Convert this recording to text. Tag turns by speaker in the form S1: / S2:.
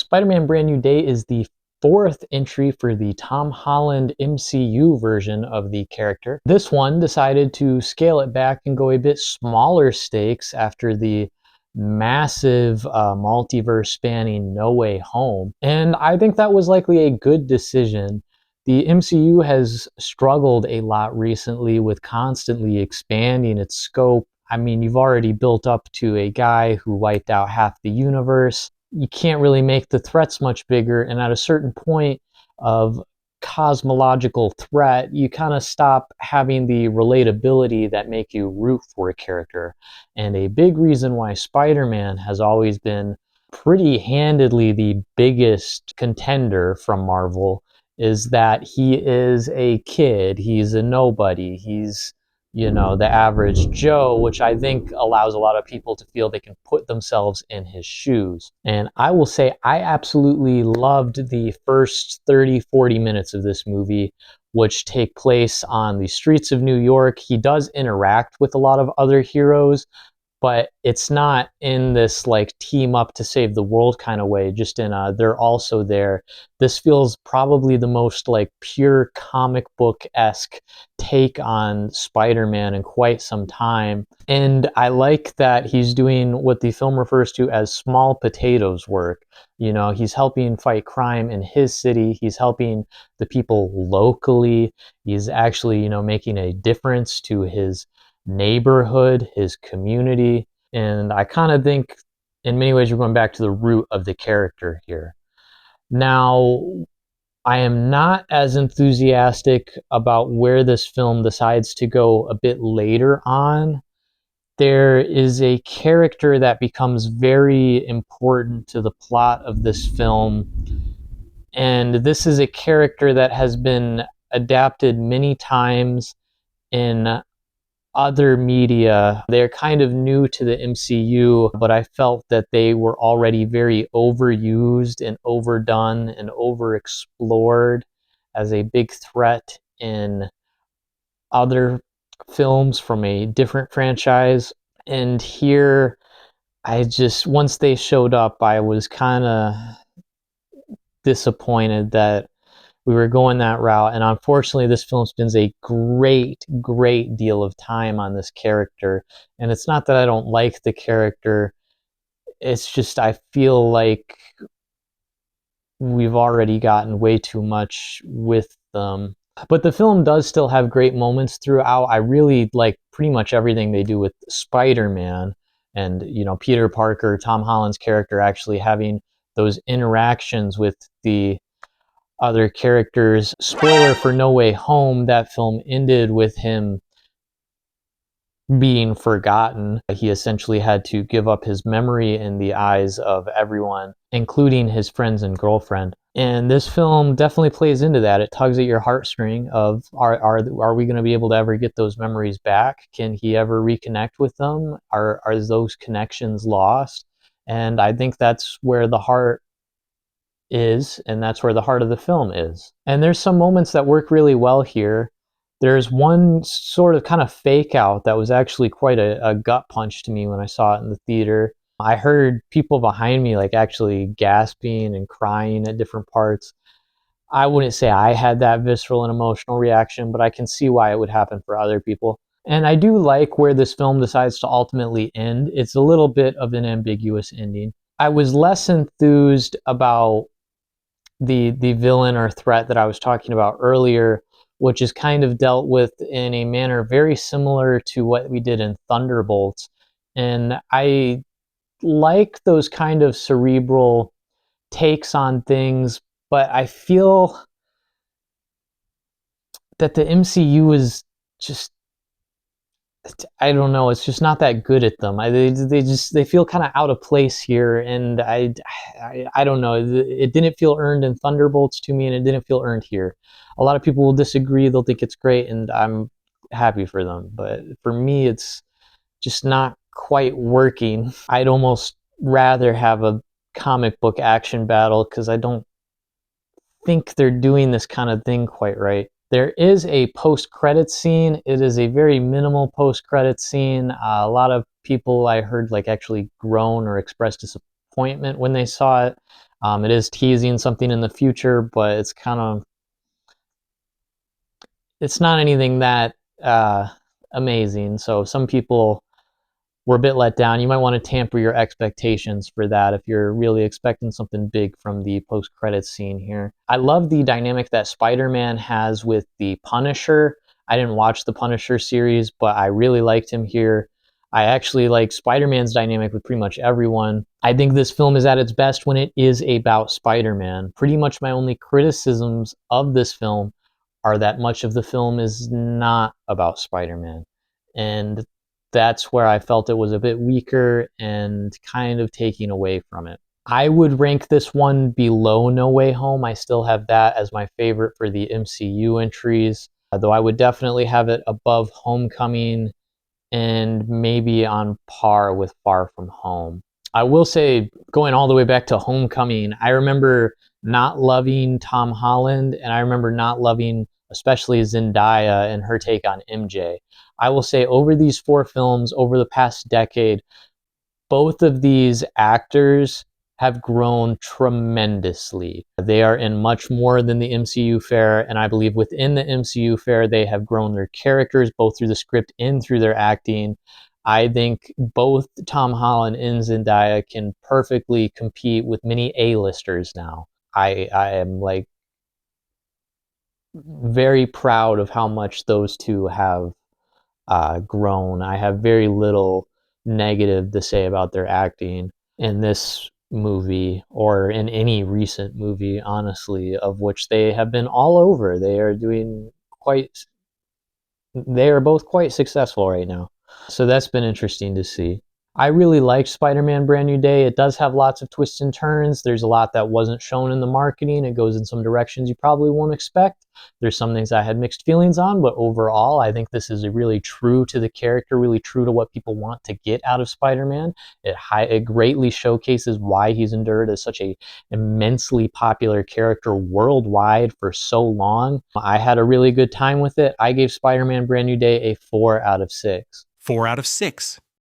S1: Spider-Man Brand New Day is the fourth entry for the Tom Holland MCU version of the character. This one decided to scale it back and go a bit smaller stakes after the massive multiverse spanning No Way Home. And I think that was likely a good decision. The MCU has struggled a lot recently with constantly expanding its scope. I mean, you've already built up to a guy who wiped out half the universe. You can't really make the threats much bigger, and at a certain point of cosmological threat, you kind of stop having the relatability that make you root for a character. And a big reason why Spider-Man has always been pretty handedly the biggest contender from Marvel is that he is a kid, he's a nobody, he's the average Joe, which I think allows a lot of people to feel they can put themselves in his shoes. And I will say, I absolutely loved the first 30, 40 minutes of this movie, which take place on the streets of New York. He does interact with a lot of other heroes, but it's not in this like team up to save the world kind of way, just in they're also there. This feels probably the most like pure comic book-esque take on Spider-Man in quite some time. And I like that he's doing what the film refers to as small potatoes work. He's helping fight crime in his city. He's helping the people locally. He's actually, making a difference to his neighborhood, his community. And I kind of think in many ways you're going back to the root of the character here. Now, I am not as enthusiastic about where this film decides to go a bit later on. There is a character that becomes very important to the plot of this film. And this is a character that has been adapted many times in other media. They're kind of new to the MCU, but I felt that they were already very overused and overdone and overexplored as a big threat in other films from a different franchise. And here, once they showed up, I was kind of disappointed that we were going that route. And unfortunately, this film spends a great deal of time on this character. And it's not that I don't like the character, it's just I feel like we've already gotten way too much with them. But the film does still have great moments throughout. I really like pretty much everything they do with Spider-Man and, Peter Parker, Tom Holland's character, actually having those interactions with the other characters. Spoiler for No Way Home, that film ended with him being forgotten. He essentially had to give up his memory in the eyes of everyone, including his friends and girlfriend. And this film definitely plays into that. It tugs at your heartstring of are we going to be able to ever get those memories back? Can he ever reconnect with them? Are those connections lost? And I think that's where the heart is, and that's where the heart of the film is. And there's some moments that work really well here. There's one sort of kind of fake out that was actually quite a gut punch to me when I saw it in the theater. I heard people behind me like actually gasping and crying at different parts. I wouldn't say I had that visceral and emotional reaction, but I can see why it would happen for other people. And I do like where this film decides to ultimately end. It's a little bit of an ambiguous ending. I was less enthused about the villain or threat that I was talking about earlier, which is kind of dealt with in a manner very similar to what we did in Thunderbolts. And I like those kind of cerebral takes on things, but I feel that the MCU is just, I don't know, it's just not that good at them. They feel kind of out of place here, and I don't know. It didn't feel earned in Thunderbolts to me, and it didn't feel earned here. A lot of people will disagree; they'll think it's great, and I'm happy for them. But for me, it's just not quite working. I'd almost rather have a comic book action battle because I don't think they're doing this kind of thing quite right. There is a post-credit scene. It is a very minimal post-credit scene. A lot of people I heard like actually groan or express disappointment when they saw it. It is teasing something in the future, but it's not anything that amazing. So some people were a bit let down. You might want to tamper your expectations for that if you're really expecting something big from the post-credits scene here. I love the dynamic that Spider-Man has with the Punisher. I didn't watch the Punisher series, but I really liked him here. I actually like Spider-Man's dynamic with pretty much everyone. I think this film is at its best when it is about Spider-Man. Pretty much my only criticisms of this film are that much of the film is not about Spider-Man. And that's where I felt it was a bit weaker and kind of taking away from it. I would rank this one below No Way Home. I still have that as my favorite for the MCU entries, though I would definitely have it above Homecoming and maybe on par with Far From Home. I will say, going all the way back to Homecoming, I remember not loving Tom Holland, and I remember not loving especially Zendaya and her take on MJ. I will say, over these four films, over the past decade, both of these actors have grown tremendously. They are in much more than the MCU fare, and I believe within the MCU fare, they have grown their characters both through the script and through their acting. I think both Tom Holland and Zendaya can perfectly compete with many A-listers now. I am like very proud of how much those two have grown. I have very little negative to say about their acting in this movie or in any recent movie, honestly, of which they have been all over. They are both quite successful right now. So that's been interesting to see. I really liked Spider-Man Brand New Day. It does have lots of twists and turns. There's a lot that wasn't shown in the marketing. It goes in some directions you probably won't expect. There's some things I had mixed feelings on, but overall, I think this is really true to the character, really true to what people want to get out of Spider-Man. It greatly showcases why he's endured as such a immensely popular character worldwide for so long. I had a really good time with it. I gave Spider-Man Brand New Day a 4 out of 6.
S2: 4 out of 6.